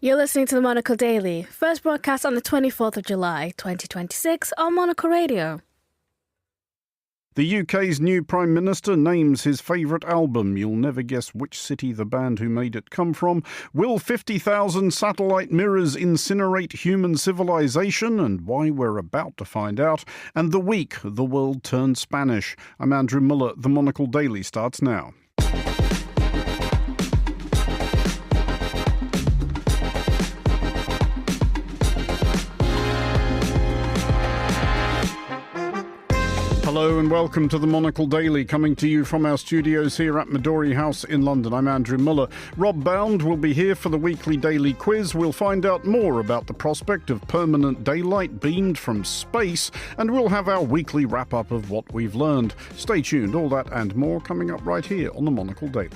You're listening to the Monocle Daily, first broadcast on the 24th of July, 2026 on Monocle Radio. The UK's new Prime Minister names his favourite album. You'll never guess which city the band who made it come from. Will 50,000 satellite mirrors incinerate human civilization? And why we're about to find out. And the week the world turned Spanish. I'm Andrew Mueller. The Monocle Daily starts now. Hello and welcome to the Monocle Daily, coming to you from our studios here at Midori House in London. I'm Andrew Mueller. Rob Bound will be here for the weekly daily quiz. We'll find out more about the prospect of permanent daylight beamed from space, and we'll have our weekly wrap-up of what we've learned. Stay tuned, all that and more coming up right here on the Monocle Daily.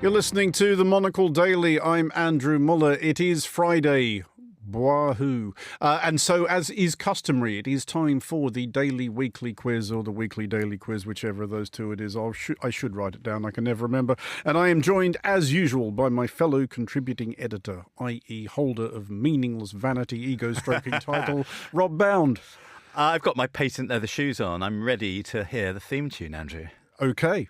You're listening to the Monocle Daily. I'm Andrew Mueller. It is Friday. Wahoo. And so, as is customary, it is time for the daily weekly quiz, or the weekly daily quiz, whichever of those two it is. I should write it down. I can never remember. And I am joined, as usual, by my fellow contributing editor, i.e. holder of meaningless vanity ego-stroking title, Rob Bound. I've got my patent leather shoes on. I'm ready to hear the theme tune, Andrew. Okay.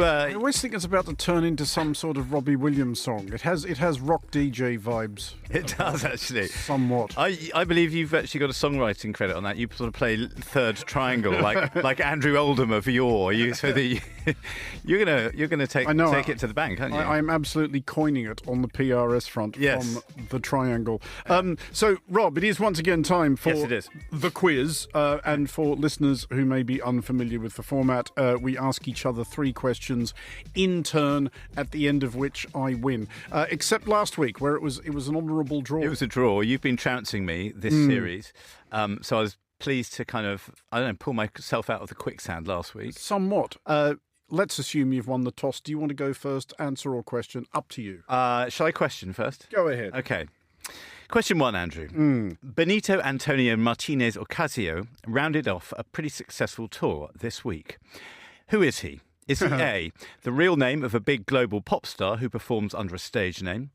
I always think it's about to turn into some sort of Robbie Williams song. It has rock DJ vibes. It does, actually. Somewhat. I believe you've actually got a songwriting credit on that. You sort of play third triangle, like Andrew Oldham of yore. You're gonna take it to the bank, aren't you? I'm absolutely coining it on the PRS front from the triangle. So, Rob, it is once again time for the quiz, and for listeners who may be unfamiliar with the format, we ask each other three questions in turn, at the end of which I win. Except last week, where it was an honourable draw. It was a draw. You've been trouncing me this series, so I was pleased to pull myself out of the quicksand last week. Somewhat. Let's assume you've won the toss. Do you want to go first, answer or question? Up to you. Shall I question first? Go ahead. Okay. Question one, Andrew. Benito Antonio Martinez Ocasio rounded off a pretty successful tour this week. Who is he? Is he A, the real name of a big global pop star who performs under a stage name?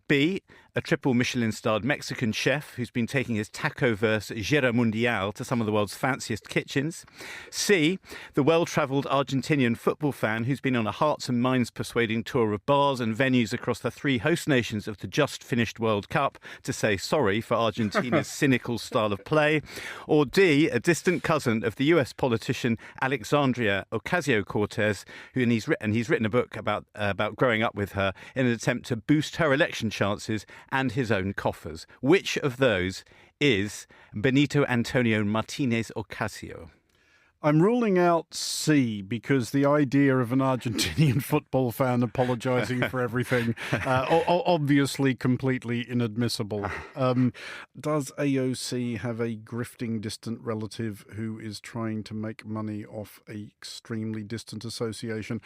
B, a triple Michelin-starred Mexican chef who's been taking his taco-verse Guerra Mundial to some of the world's fanciest kitchens? C, the well-travelled Argentinian football fan who's been on a hearts and minds persuading tour of bars and venues across the three host nations of the just-finished World Cup to say sorry for Argentina's cynical style of play? Or D, a distant cousin of the US politician Alexandria Ocasio-Cortez, he's written a book about growing up with her in an attempt to boost her election chances and his own coffers. Which of those is Benito Antonio Martinez Ocasio? I'm ruling out C, because the idea of an Argentinian football fan apologising for everything, obviously completely inadmissible. Does AOC have a grifting distant relative who is trying to make money off an extremely distant association?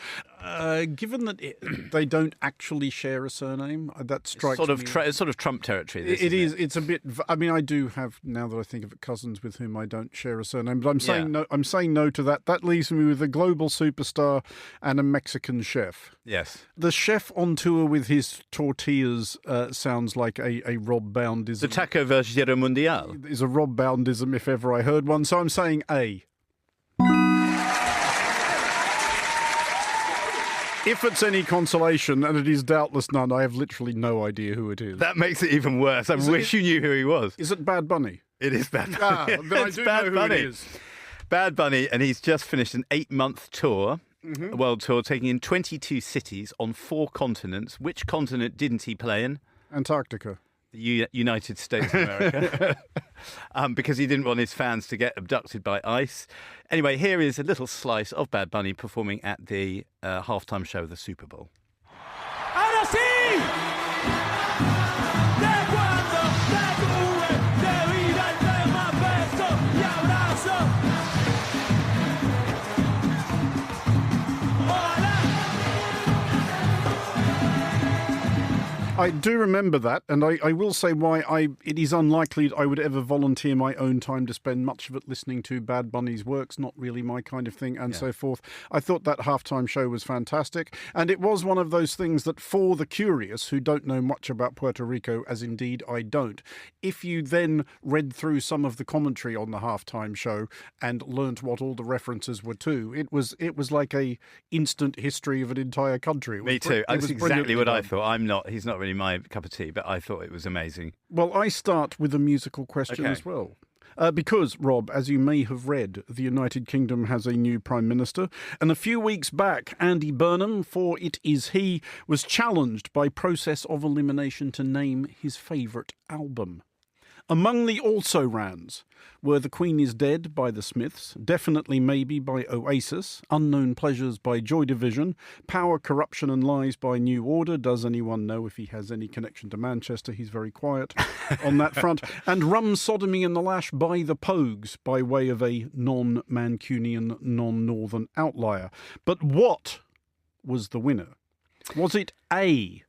Given that they don't actually share a surname, that strikes me. It's sort of Trump territory. It is. It's a bit. I mean, I do have, now that I think of it, cousins with whom I don't share a surname, but I'm saying no. I'm saying no to that. That leaves me with a global superstar and a Mexican chef. Yes. The chef on tour with his tortillas sounds like a Rob Boundism. The taco versus Guerra Mundial is a Rob Boundism if ever I heard one. So I'm saying A. If it's any consolation, and it is doubtless none, I have literally no idea who it is. That makes it even worse. I wish you knew who he was. Is it Bad Bunny? It is Bad Bunny. Then I do know who it is. Bad Bunny, and he's just finished an 8-month tour, a world tour, taking in 22 cities on 4 continents. Which continent didn't he play in? Antarctica. The United States of America. Because he didn't want his fans to get abducted by ICE. Anyway, here is a little slice of Bad Bunny performing at the halftime show of the Super Bowl. ¡Ahora sí! De cuando te tuve, debí darte más besos y abrazos. Ojalá I do remember that, and I will say why it is unlikely I would ever volunteer my own time to spend much of it listening to Bad Bunny's works, not really my kind of thing, and so forth. I thought that halftime show was fantastic, and it was one of those things that for the curious who don't know much about Puerto Rico, as indeed I don't, if you then read through some of the commentary on the halftime show and learnt what all the references were to, it was like a instant history of an entire country. Me too. That's exactly what I thought. He's not really my cup of tea, but I thought it was amazing. Well, I start with a musical question as well. Because, Rob, as you may have read, the United Kingdom has a new Prime Minister, and a few weeks back, Andy Burnham, for it is he, was challenged by process of elimination to name his favourite album. Among the also-rans were The Queen is Dead by The Smiths, Definitely Maybe by Oasis, Unknown Pleasures by Joy Division, Power, Corruption and Lies by New Order. Does anyone know if he has any connection to Manchester? He's very quiet on that front. And Rum, Sodomy and the Lash by The Pogues, by way of a non-Mancunian, non-Northern outlier. But what was the winner? Was it A,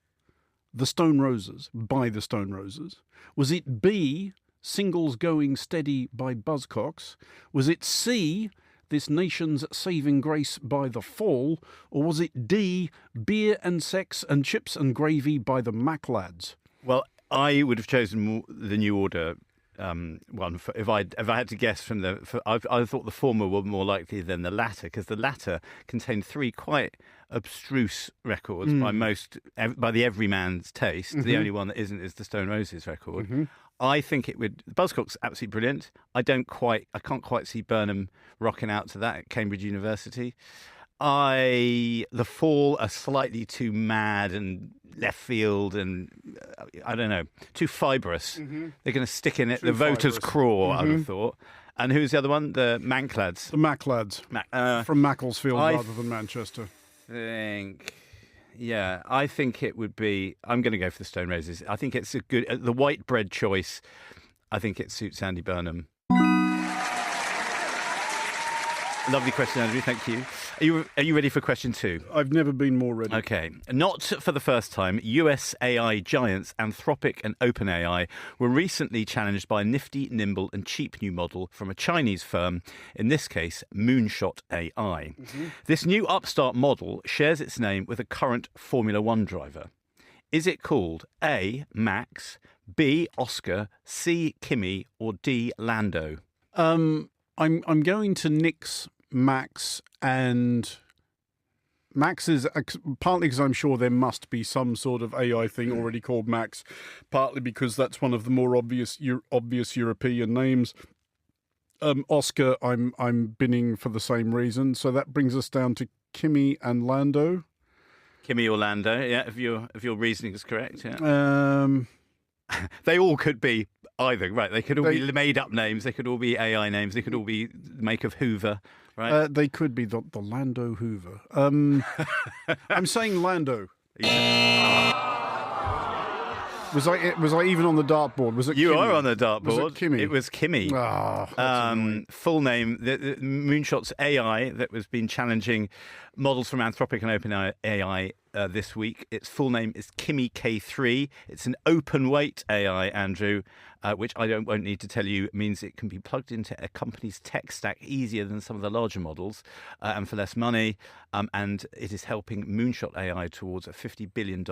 The Stone Roses by The Stone Roses? Was it B, Singles Going Steady by Buzzcocks? Was it C, This Nation's Saving Grace by The Fall? Or was it D, Beer and Sex and Chips and Gravy by the Mac Lads? Well, I would have chosen the New Order one if I had to guess from I thought the former were more likely than the latter, because the latter contained three quite abstruse records by the everyman's taste. The only one that isn't is the Stone Roses record. I think it would. Buzzcocks absolutely brilliant. I can't quite see Burnham rocking out to that at Cambridge University. The Fall are slightly too mad and left field and I don't know, too fibrous. They're going to stick in it. The voters' craw, I'd have thought. And who's the other one? The Manc Lads. The Mac Lads. From Macclesfield rather than Manchester. I think it would be. I'm going to go for the Stone Roses. I think it's the white bread choice. I think it suits Andy Burnham. Lovely question, Andrew. Thank you. Are you ready for question 2? I've never been more ready. Okay. Not for the first time, US AI giants Anthropic and OpenAI were recently challenged by a nifty, nimble and cheap new model from a Chinese firm, in this case, Moonshot AI. This new upstart model shares its name with a current Formula One driver. Is it called A, Max, B, Oscar, C, Kimi, or D, Lando? I'm going to nix Max, and Max is partly because I'm sure there must be some sort of AI thing already called Max, partly because that's one of the more obvious European names. Oscar, I'm binning for the same reason, so that brings us down to Kimi and Lando. Kimi or Lando, yeah. If your reasoning is correct, yeah. They all could be either, right? They could all be made-up names. They could all be AI names. They could all be make of Hoover, right? They could be the Lando Hoover. I'm saying Lando. Was I even on the dartboard? Was it? You Kimi? are on the dartboard. Was it Kimi? It was Kimi. Full name, the Moonshot's AI that was been challenging models from Anthropic and OpenAI this week. Its full name is Kimi K3. It's an open weight AI, Andrew, which I won't need to tell you means it can be plugged into a company's tech stack easier than some of the larger models and for less money. And it is helping Moonshot AI towards a $50 billion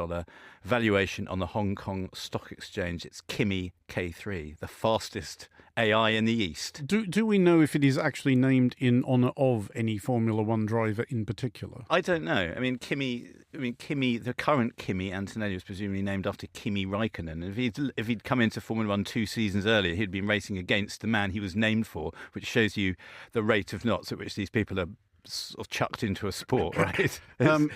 valuation on the Hong Kong Stock Exchange. It's Kimi K3, the fastest AI in the East. Do we know if it is actually named in honour of any Formula One driver in particular? I don't know. I mean, Kimi, the current Kimi Antonelli was presumably named after Kimi Räikkönen. If he'd come into Formula One 2 seasons earlier, he'd been racing against the man he was named for, which shows you the rate of knots at which these people are sort of chucked into a sport, right? There's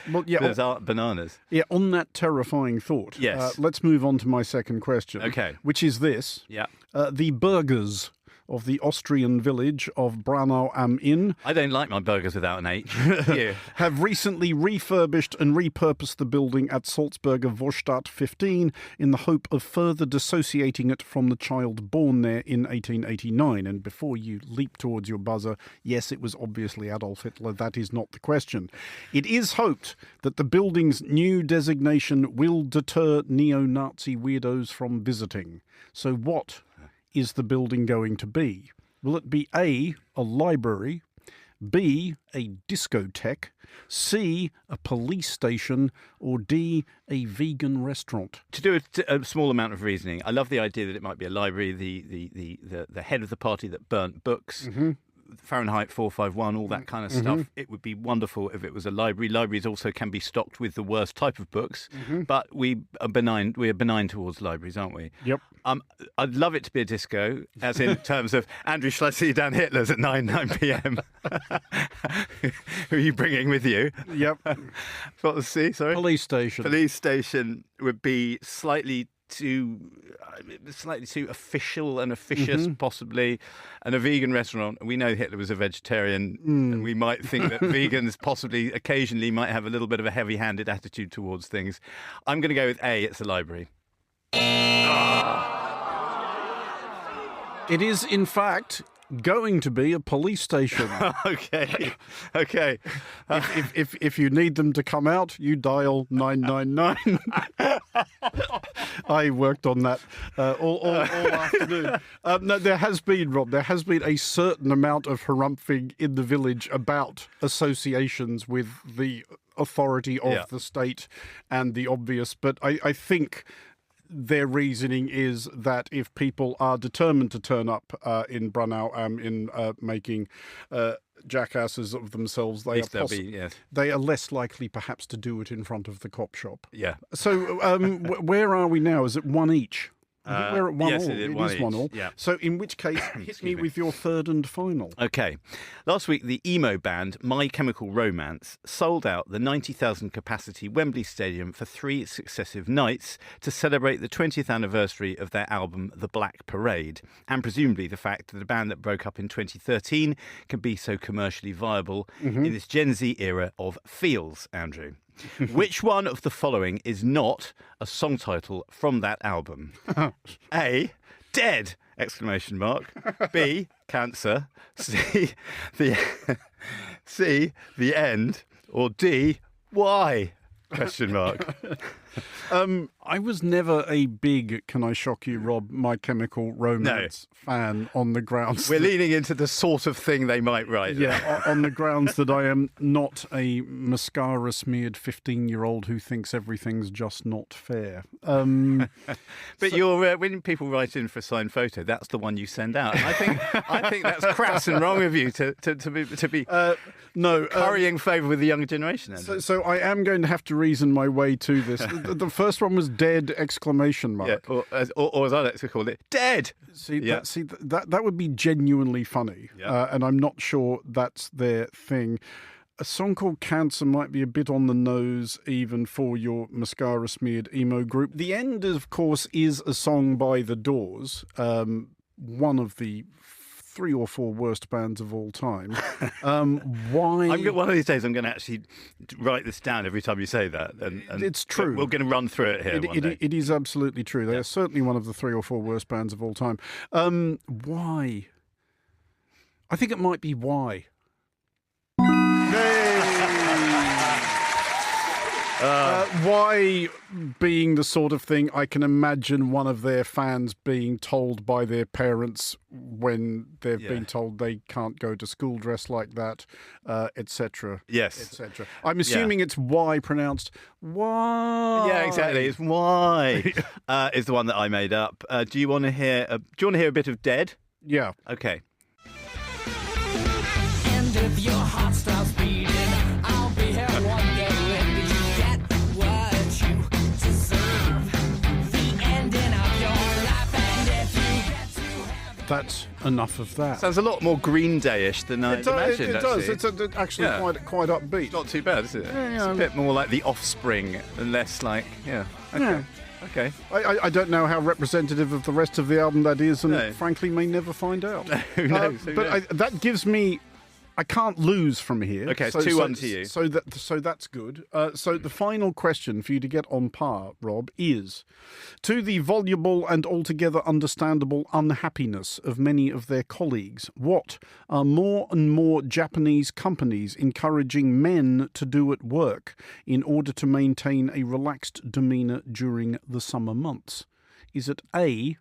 bananas. Yeah, on that terrifying thought, yes. Let's move on to my second question. Okay. Which is this. Yeah. The burgers of the Austrian village of Braunau am Inn I don't like my burgers without an H. Yeah. have recently refurbished and repurposed the building at Salzburger Vorstadt 15 in the hope of further dissociating it from the child born there in 1889. And before you leap towards your buzzer, yes, it was obviously Adolf Hitler. That is not the question. It is hoped that the building's new designation will deter neo-Nazi weirdos from visiting. So what is the building going to be? Will it be A, a library, B, a discotheque, C, a police station, or D, a vegan restaurant? To do a small amount of reasoning, I love the idea that it might be a library, the head of the party that burnt books, Fahrenheit 451, all that kind of stuff. It would be wonderful if it was a library. Libraries also can be stocked with the worst type of books, but we are benign towards libraries, aren't we? Yep. I'd love it to be a disco, as in terms of, Andrew, shall I see you down Hitler's at 9 p.m? Who are you bringing with you? Yep. What was C, sorry? Police station. Police station would be slightly too official and officious, possibly, and a vegan restaurant. We know Hitler was a vegetarian, and we might think that vegans possibly occasionally might have a little bit of a heavy-handed attitude towards things. I'm going to go with A, it's a library. It is, in fact, going to be a police station. Okay. If you need them to come out, you dial 999. I worked on that all afternoon. No, there has been, Rob, there has been a certain amount of harumphing in the village about associations with the authority of the state and the obvious. But I think their reasoning is that if people are determined to turn up in Braunau in making jackasses of themselves, they are less likely perhaps to do it in front of the cop shop. Yeah. So where are we now? Is it one each? We're at one yes, all. it is one each. all. Yeah. So in which case, hit me with your third and final. Okay. Last week, the emo band My Chemical Romance sold out the 90,000 capacity Wembley Stadium for 3 successive nights to celebrate the 20th anniversary of their album The Black Parade, and presumably the fact that a band that broke up in 2013 can be so commercially viable in this Gen Z era of feels, Andrew. Which one of the following is not a song title from that album? A, Dead! Exclamation mark. B, Cancer. C, The End. Or D, Why? Question mark. I was never a big, can I shock you, Rob, My Chemical Romance fan on the grounds. We're leaning into the sort of thing they might write. Yeah, on the grounds that I am not a mascara-smeared 15-year-old who thinks everything's just not fair. But you're when people write in for a signed photo, that's the one you send out. And I think that's crass and wrong of you to be currying favour with the younger generation. So I am going to have to reason my way to this. The first one was Dead! Exclamation mark. Yeah, or as I like to call it, Dead! That would be genuinely funny, and I'm not sure that's their thing. A song called Cancer might be a bit on the nose even for your mascara-smeared emo group. The End, of course, is a song by The Doors, one of the 3 or 4 worst bands of all time. Why? One of these days I'm going to actually write this down every time you say that. And it's true. We're going to run through it here one day. It is absolutely true. They are certainly one of the 3 or 4 worst bands of all time. Why? I think it might be Why. Why being the sort of thing I can imagine one of their fans being told by their parents when they've been told they can't go to school dressed like that, etc. Yes. Etc. I'm assuming it's Why pronounced Why. Yeah, exactly. It's Why is the one that I made up. Do you want to hear a bit of Dead? Yeah. Okay. And if your heart stops beating, I'll be here wondering, did you get what you deserve? The ending of your life, and if you get to heaven... That's enough of that. Sounds a lot more Green Day-ish than I imagined. It does. It's actually quite upbeat. Not too bad, is it? Yeah. It's a bit more like The Offspring and less like, Yeah. Okay. I don't know how representative of the rest of the album that is, and No. frankly may never find out. Who knows? Who knows? That gives me... I can't lose from here. Okay, it's 2-1 to you. So that's good. So the final question for you to get on par, Rob, is: to the voluble and altogether understandable unhappiness of many of their colleagues, what are more and more Japanese companies encouraging men to do at work in order to maintain a relaxed demeanour during the summer months? Is it A,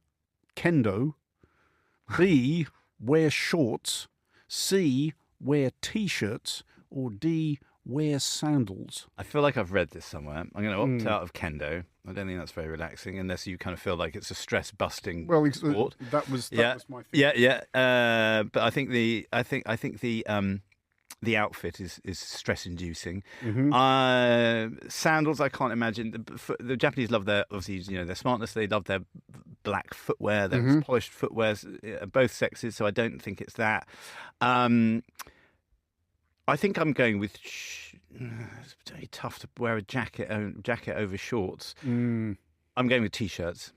kendo, B, wear shorts, C, wear T-shirts, or D, wear sandals? I feel like I've read this somewhere. I'm going to opt out of kendo. I don't think that's very relaxing, unless you kind of feel like it's a stress-busting sport. That was my thing. Yeah. But I think the outfit is stress-inducing. Sandals, I can't imagine. The Japanese love their, obviously, their smartness. They love their black footwear, their polished footwear, both sexes. So I don't think it's that. I think I'm going with. It's very tough to wear a jacket over shorts. I'm going with T-shirts.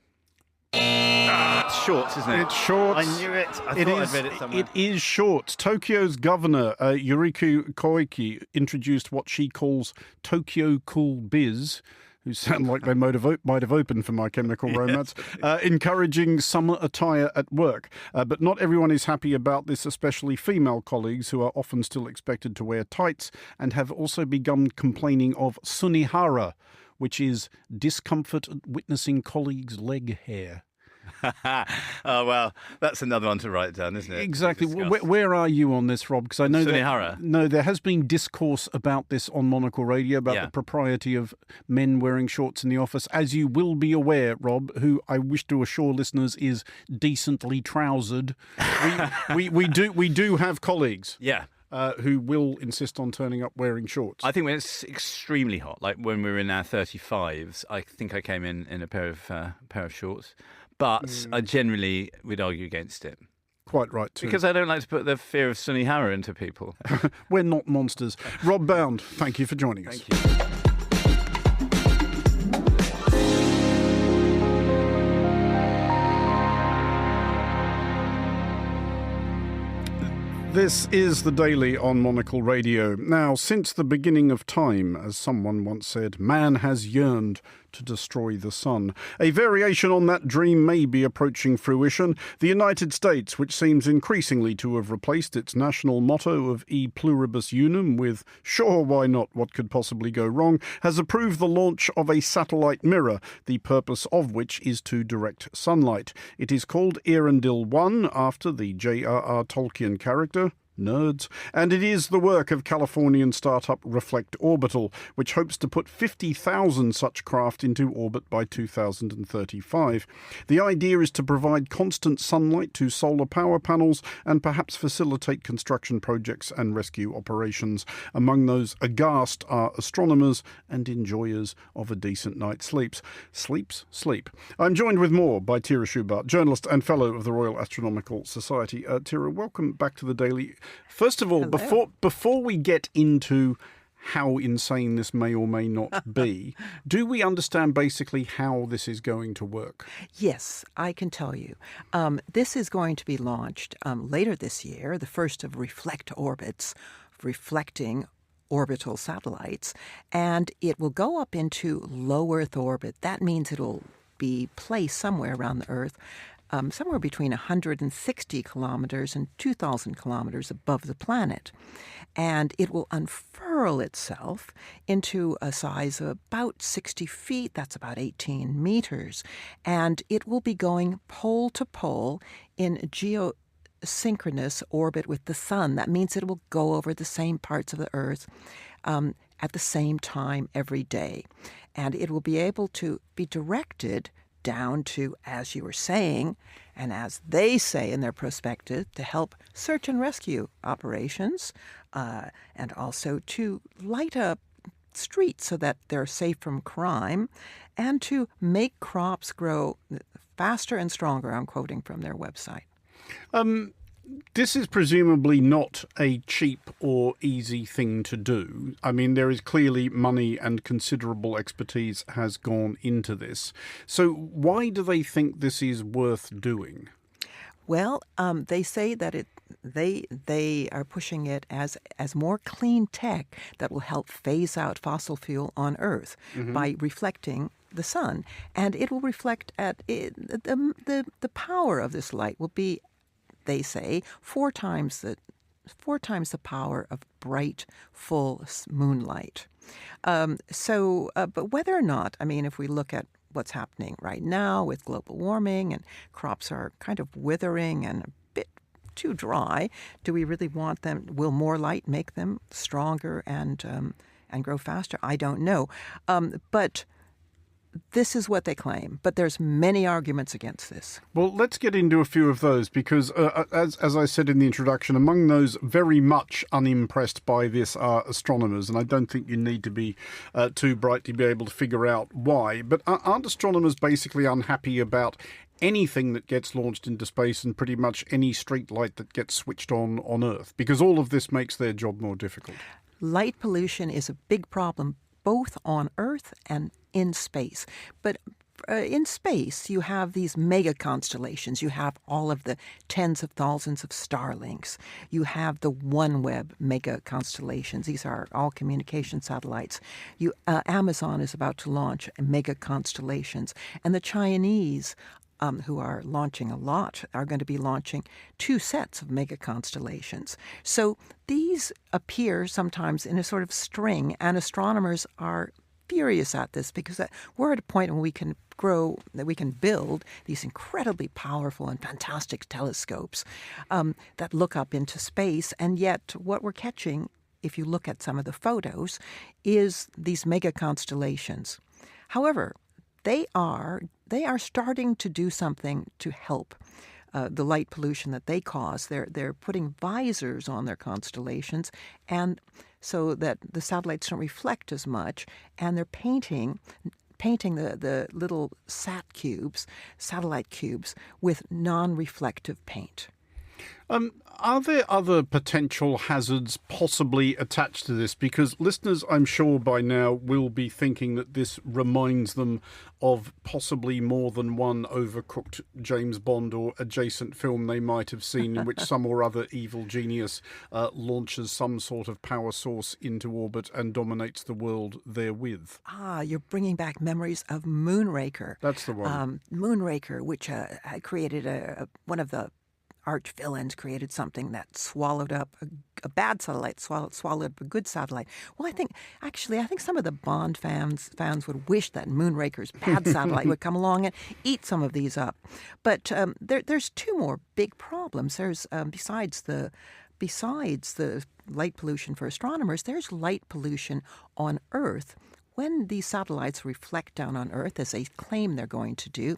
It's shorts, isn't it? It's shorts. I knew it. I thought I'd read it somewhere. It is shorts. Tokyo's governor, Yuriko Koike, introduced what she calls Tokyo Cool Biz, who sound like they might have opened for My Chemical Romance, encouraging summer attire at work. But not everyone is happy about this, especially female colleagues who are often still expected to wear tights and have also begun complaining of sunihara, which is discomfort at witnessing colleagues' leg hair. Oh, well, that's another one to write down, isn't it? Exactly. Where are you on this, Rob? Because I know Sunihara? there has been discourse about this on Monocle Radio, about the propriety of men wearing shorts in the office. As you will be aware, Rob, who I wish to assure listeners is decently trousered, we do have colleagues. Yeah. Who will insist on turning up wearing shorts. I think when it's extremely hot, like when we were in our 35s, I think I came in a pair of shorts. But I generally would argue against it. Quite right, too. Because I don't like to put the fear of sunihara into people. We're not monsters. Rob Bound, thank you for joining us. Thank you. This is The Daily on Monocle Radio. Now, since the beginning of time, as someone once said, man has yearned to destroy the sun. A variation on that dream may be approaching fruition. The United States, which seems increasingly to have replaced its national motto of E pluribus unum with sure, why not, what could possibly go wrong, has approved the launch of a satellite mirror, the purpose of which is to direct sunlight. It is called Earendil 1, after the J.R.R. Tolkien character. Nerds. And it is the work of Californian startup Reflect Orbital, which hopes to put 50,000 such craft into orbit by 2035. The idea is to provide constant sunlight to solar power panels and perhaps facilitate construction projects and rescue operations. Among those aghast are astronomers and enjoyers of a decent night's sleep. Sleep. I'm joined with more by Tira Shubart, journalist and fellow of the Royal Astronomical Society. Tira, welcome back to the Daily. First of all, before we get into how insane this may or may not be, do we understand basically how this is going to work? Yes, I can tell you. This is going to be launched later this year, the first of Reflect orbits, reflecting orbital satellites, and it will go up into low Earth orbit. That means it'll be placed somewhere around the Earth, somewhere between 160 kilometers and 2,000 kilometers above the planet. And it will unfurl itself into a size of about 60 feet, that's about 18 meters. And it will be going pole to pole in geosynchronous orbit with the sun. That means it will go over the same parts of the Earth at the same time every day. And it will be able to be directed down to, as you were saying, and as they say in their prospectus, to help search and rescue operations, and also to light up streets so that they're safe from crime, and to make crops grow faster and stronger. I'm quoting from their website. This is presumably not a cheap or easy thing to do. I mean, there is clearly money and considerable expertise has gone into this. So why do they think this is worth doing? Well, they say that they are pushing it as more clean tech that will help phase out fossil fuel on Earth by reflecting the sun, and it will reflect at the power of this light will be, they say, four times the power of bright, full moonlight. But whether or not, I mean, if we look at what's happening right now with global warming and crops are kind of withering and a bit too dry, do we really want them? Will more light make them stronger and grow faster? I don't know, but this is what they claim, but there's many arguments against this. Well, let's get into a few of those because, as I said in the introduction, among those very much unimpressed by this are astronomers, and I don't think you need to be too bright to be able to figure out why. But aren't astronomers basically unhappy about anything that gets launched into space and pretty much any street light that gets switched on Earth? Because all of this makes their job more difficult. Light pollution is a big problem both on Earth and in space. But in space, you have these mega constellations. You have all of the tens of thousands of Starlinks. You have the OneWeb mega constellations. These are all communication satellites. Amazon is about to launch mega constellations. And the Chinese, who are launching a lot, are going to be launching 2 sets of mega constellations. So these appear sometimes in a sort of string, and astronomers are furious at this because we're at a point when we can build these incredibly powerful and fantastic telescopes that look up into space, and yet what we're catching, if you look at some of the photos, is these mega constellations. However, they are starting to do something to help the light pollution that they cause. They're putting visors on their constellations, and so that the satellites don't reflect as much, and they're painting the little satellite cubes with non-reflective paint. Are there other potential hazards possibly attached to this? Because listeners, I'm sure by now, will be thinking that this reminds them of possibly more than one overcooked James Bond or adjacent film they might have seen in which some or other evil genius launches some sort of power source into orbit and dominates the world therewith. You're bringing back memories of Moonraker. That's the one. Moonraker, which created one of the arch villains created something that swallowed up a bad satellite, swallowed up a good satellite. Well, I think some of the Bond fans would wish that Moonraker's bad satellite would come along and eat some of these up. But there's 2 more big problems. There's besides the light pollution for astronomers, there's light pollution on Earth. When these satellites reflect down on Earth, as they claim they're going to do,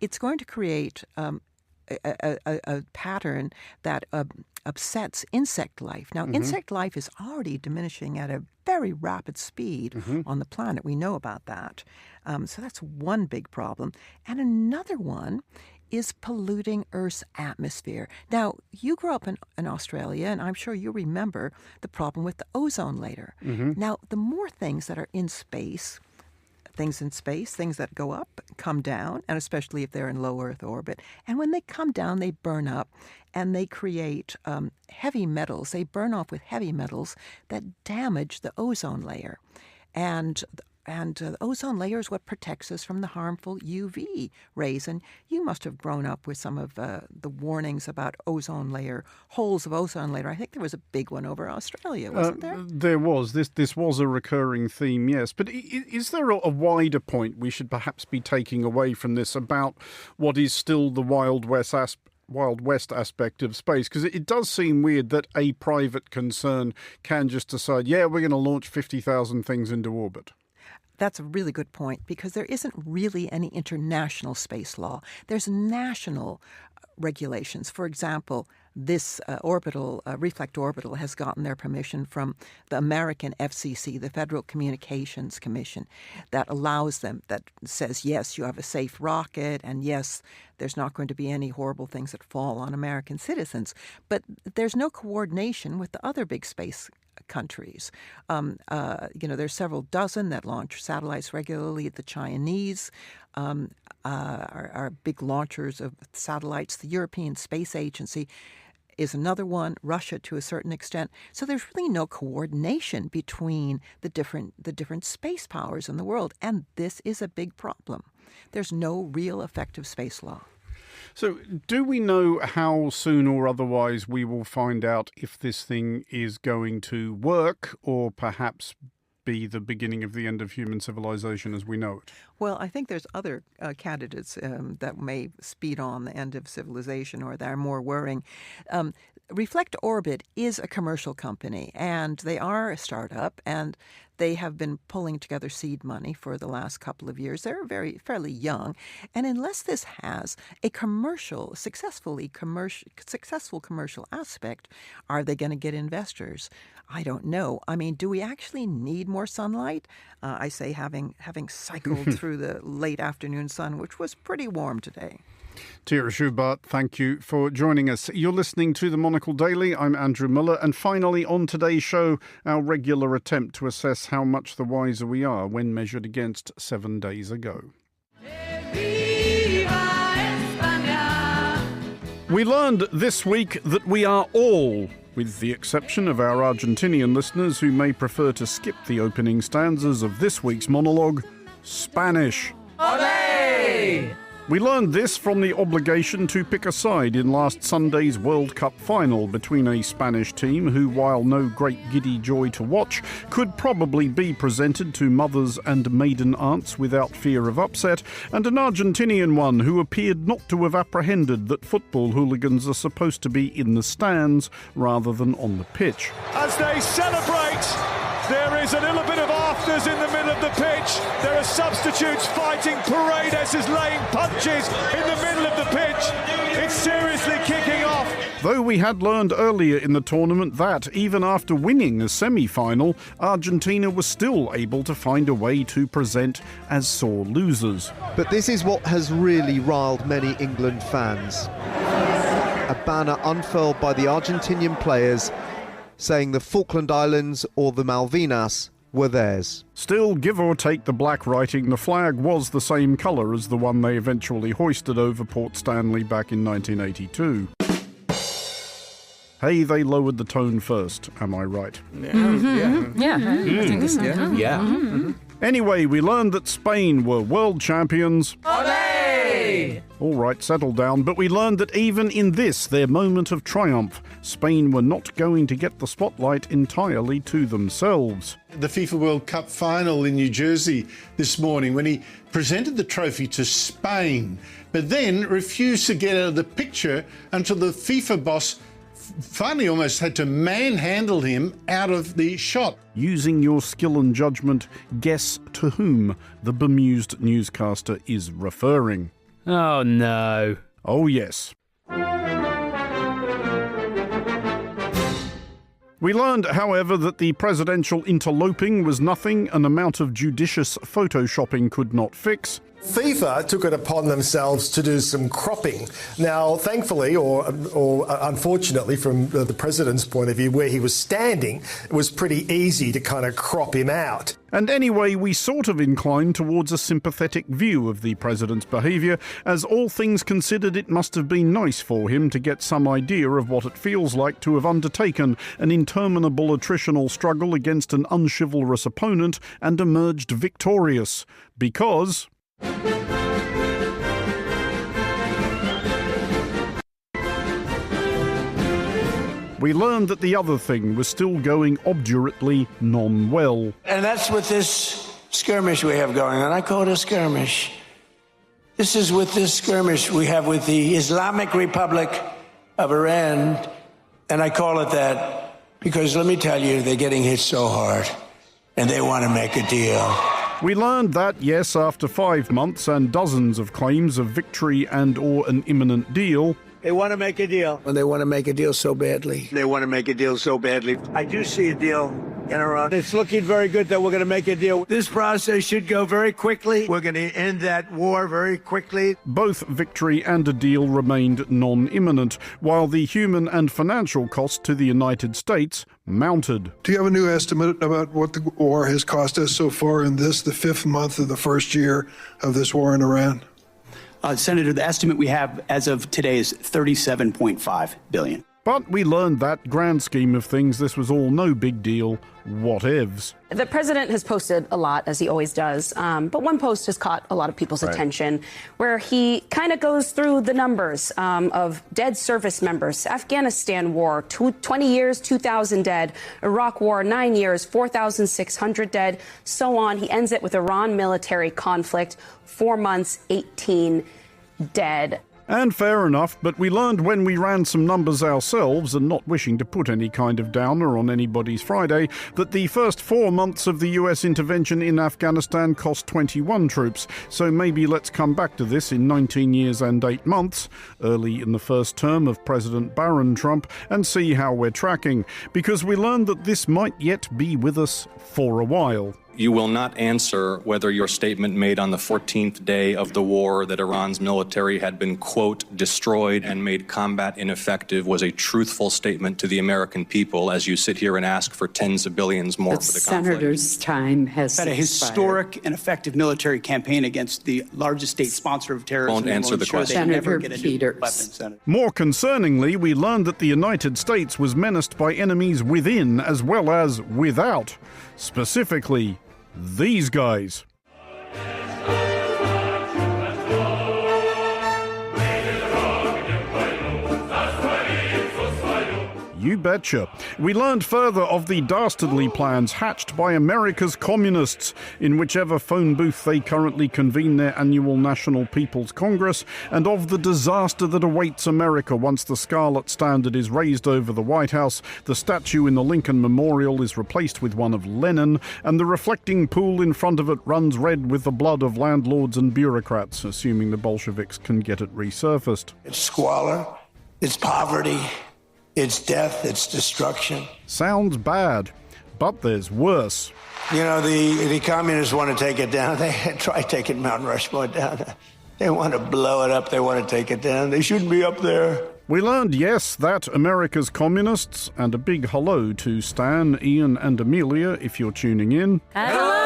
it's going to create a pattern that upsets insect life. Now, insect life is already diminishing at a very rapid speed on the planet. We know about that. So that's one big problem. And another one is polluting Earth's atmosphere. Now, you grew up in Australia, and I'm sure you remember the problem with the ozone layer. Now, the more things that are in space, things that go up, come down, and especially if they're in low Earth orbit. And when they come down, they burn up, and they create heavy metals. They burn off with heavy metals that damage the ozone layer. And the ozone layer is what protects us from the harmful UV rays. And you must have grown up with some of the warnings about ozone layer, holes of ozone layer. I think there was a big one over Australia, wasn't there? There was. This was a recurring theme, yes. But is there a wider point we should perhaps be taking away from this about what is still the Wild West aspect of space? Because it does seem weird that a private concern can just decide, we're going to launch 50,000 things into orbit. That's a really good point, because there isn't really any international space law. There's national regulations. For example, this reflect orbital has gotten their permission from the American FCC, the Federal Communications Commission, that allows them, that says, yes, you have a safe rocket, and yes, there's not going to be any horrible things that fall on American citizens. But there's no coordination with the other big space countries. There's several dozen that launch satellites regularly. The Chinese are big launchers of satellites. The European Space Agency is another one, Russia to a certain extent. So there's really no coordination between the different space powers in the world, and this is a big problem. There's no real effective space law. So do we know how soon or otherwise we will find out if this thing is going to work, or perhaps be the beginning of the end of human civilization as we know it? Well, I think there's other candidates that may speed on the end of civilization or that are more worrying. Reflect Orbit is a commercial company, and they are a startup, and they have been pulling together seed money for the last couple of years. They're fairly young, and unless this has a successful commercial aspect, are they going to get investors? I don't know. I mean, do we actually need more sunlight? I say having cycled through the late afternoon sun, which was pretty warm today. Tira Shubart, thank you for joining us. You're listening to the Monocle Daily. I'm Andrew Mueller. And finally, on today's show, our regular attempt to assess how much the wiser we are when measured against 7 days ago. We learned this week that we are all, with the exception of our Argentinian listeners who may prefer to skip the opening stanzas of this week's monologue, Spanish. Olé! We learned this from the obligation to pick a side in last Sunday's World Cup final between a Spanish team who, while no great giddy joy to watch, could probably be presented to mothers and maiden aunts without fear of upset, and an Argentinian one who appeared not to have apprehended that football hooligans are supposed to be in the stands rather than on the pitch. As they celebrate, there is a little bit of afters in the middle of the pitch. There are substitutes fighting. Paredes is laying punches in the middle of the pitch. It's seriously kicking off. Though we had learned earlier in the tournament that, even after winning a semi-final, Argentina was still able to find a way to present as sore losers. But this is what has really riled many England fans. A banner unfurled by the Argentinian players saying the Falkland Islands or the Malvinas were theirs. Still, give or take the black writing, the flag was the same colour as the one they eventually hoisted over Port Stanley back in 1982. Hey, they lowered the tone first, am I right? I think so. Anyway, we learned that Spain were world champions. Olé! All right, settle down. But we learned that even in this, their moment of triumph, Spain were not going to get the spotlight entirely to themselves. The FIFA World Cup final in New Jersey this morning when he presented the trophy to Spain, but then refused to get out of the picture until the FIFA boss finally almost had to manhandle him out of the shot. Using your skill and judgment, guess to whom the bemused newscaster is referring. Oh, no. Oh, yes. We learned, however, that the presidential interloping was nothing an amount of judicious photoshopping could not fix. FIFA took it upon themselves to do some cropping. Now, thankfully, or unfortunately, from the president's point of view, where he was standing, it was pretty easy to kind of crop him out. And anyway, we sort of inclined towards a sympathetic view of the president's behaviour, as all things considered it must have been nice for him to get some idea of what it feels like to have undertaken an interminable attritional struggle against an unchivalrous opponent and emerged victorious. Because... we learned that the other thing was still going obdurately non-well. And that's what this skirmish we have going on. I call it a skirmish. This is with this skirmish we have with the Islamic Republic of Iran. And I call it that because, let me tell you, they're getting hit so hard. And they want to make a deal. We learned that, yes, after 5 months and dozens of claims of victory and or an imminent deal, They want to make a deal. And they want to make a deal so badly. They want to make a deal so badly. I do see a deal in Iran. It's looking very good that we're going to make a deal. This process should go very quickly. We're going to end that war very quickly. Both victory and a deal remained non-imminent, while the human and financial cost to the United States mounted. Do you have a new estimate about what the war has cost us so far in this, the 5th month of the first year of this war in Iran? Senator, the estimate we have as of today is $37.5 billion. But we learned that, grand scheme of things, this was all no big deal. Whatevs. The president has posted a lot, as he always does, but one post has caught a lot of people's attention, where he kind of goes through the numbers of dead service members. Afghanistan war, 20 years, 2,000 dead. Iraq war, 9 years, 4,600 dead, so on. He ends it with Iran military conflict, 4 months, 18 dead. And fair enough, but we learned when we ran some numbers ourselves, and not wishing to put any kind of downer on anybody's Friday, that the first 4 months of the US intervention in Afghanistan cost 21 troops. So maybe let's come back to this in 19 years and 8 months, early in the first term of President Barron Trump, and see how we're tracking. Because we learned that this might yet be with us for a while. You will not answer whether your statement made on the 14th day of the war that Iran's military had been, quote, destroyed and made combat ineffective was a truthful statement to the American people as you sit here and ask for tens of billions more for the conflict. Senator's time has had a historic and effective military campaign against the largest state sponsor of terrorism. Won't answer the question. Senator Peters. More concerningly, we learned that the United States was menaced by enemies within as well as without. Specifically, these guys. You betcha. We learned further of the dastardly plans hatched by America's communists in whichever phone booth they currently convene their annual National People's Congress, and of the disaster that awaits America once the Scarlet Standard is raised over the White House, the statue in the Lincoln Memorial is replaced with one of Lenin, and the reflecting pool in front of it runs red with the blood of landlords and bureaucrats, assuming the Bolsheviks can get it resurfaced. It's squalor. It's poverty. It's death, it's destruction. Sounds bad, but there's worse. You know, the communists want to take it down. They try taking Mount Rushmore down. They want to blow it up. They want to take it down. They shouldn't be up there. We learned, yes, that America's communists, and a big hello to Stan, Ian and Amelia if you're tuning in. Hello!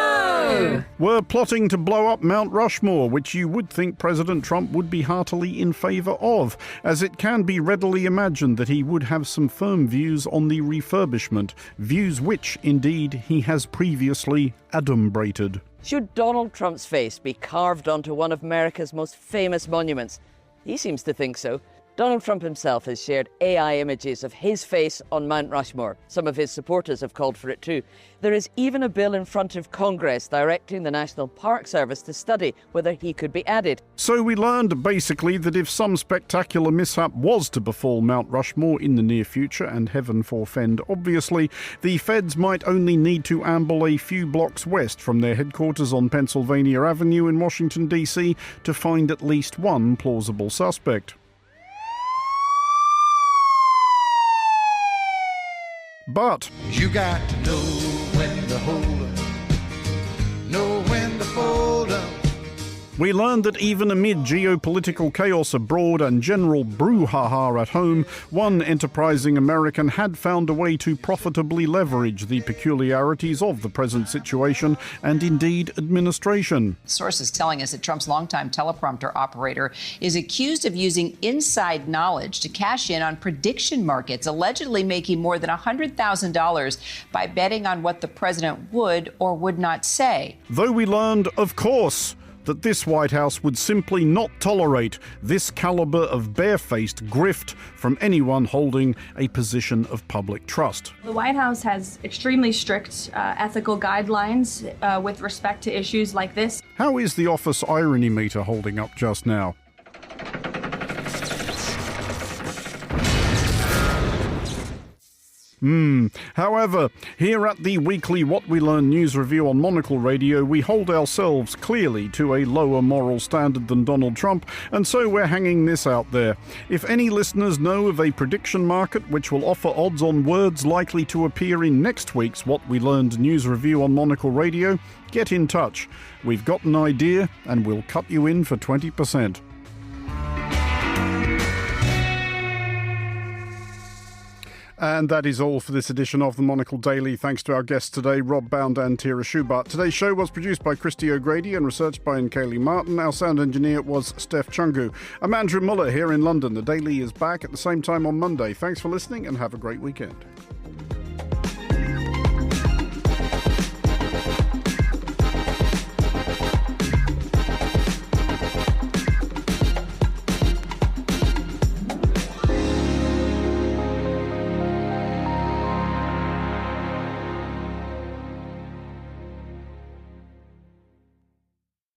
Were plotting to blow up Mount Rushmore, which you would think President Trump would be heartily in favour of, as it can be readily imagined that he would have some firm views on the refurbishment, views which, indeed, he has previously adumbrated. Should Donald Trump's face be carved onto one of America's most famous monuments? He seems to think so. Donald Trump himself has shared AI images of his face on Mount Rushmore. Some of his supporters have called for it too. There is even a bill in front of Congress directing the National Park Service to study whether he could be added. So we learned basically that if some spectacular mishap was to befall Mount Rushmore in the near future, and heaven forfend obviously, the feds might only need to amble a few blocks west from their headquarters on Pennsylvania Avenue in Washington, D.C. to find at least one plausible suspect. But you got to know when to hold up, know when to fold up. we learned that even amid geopolitical chaos abroad and general brouhaha at home, one enterprising American had found a way to profitably leverage the peculiarities of the present situation and indeed administration. Sources telling us that Trump's longtime teleprompter operator is accused of using inside knowledge to cash in on prediction markets, allegedly making more than $100,000 by betting on what the president would or would not say. Though we learned, of course, that this White House would simply not tolerate this caliber of barefaced grift from anyone holding a position of public trust. The White House has extremely strict ethical guidelines with respect to issues like this. How is the office irony meter holding up just now? However, here at the weekly What We Learn news review on Monocle Radio, we hold ourselves clearly to a lower moral standard than Donald Trump, and so we're hanging this out there. If any listeners know of a prediction market which will offer odds on words likely to appear in next week's What We Learned news review on Monocle Radio, get in touch. We've got an idea, and we'll cut you in for 20%. And that is all for this edition of the Monocle Daily. Thanks to our guests today, Rob Bound and Tira Shubart. Today's show was produced by Christy O'Grady and researched by Kaylee Martin. Our sound engineer was Steph Chungu. I'm Andrew Mueller here in London. The Daily is back at the same time on Monday. Thanks for listening and have a great weekend.